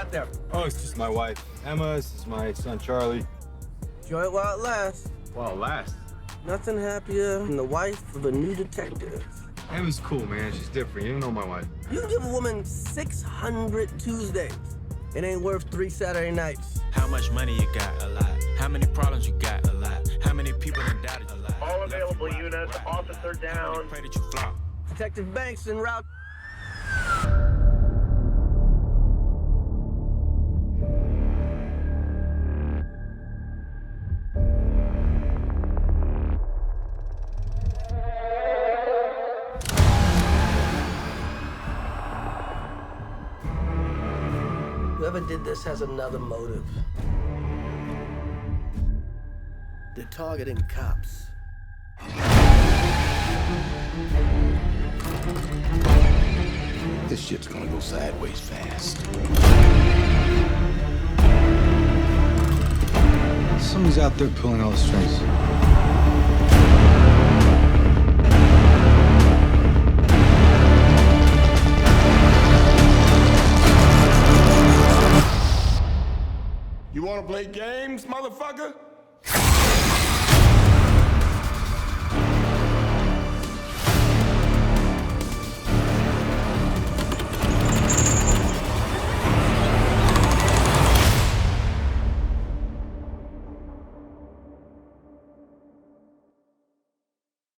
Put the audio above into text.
got there? Oh, it's just my wife, Emma. This is my son, Charlie. Enjoy it while it lasts. Well, last. Nothing happier than the wife of a new detective. Emma's cool, man. She's different. You don't know my wife. You can give a woman 600 Tuesdays. It ain't worth 3 Saturday nights. How much money you got? A lot. How many problems you got? A lot. How many people done doubted you? A lot. All available units, officer down. Pray that you flop. Detective Banks en route. Whoever did this has another motive. They're targeting cops. This shit's gonna go sideways fast. Someone's out there pulling all the strings. You wanna play games, motherfucker?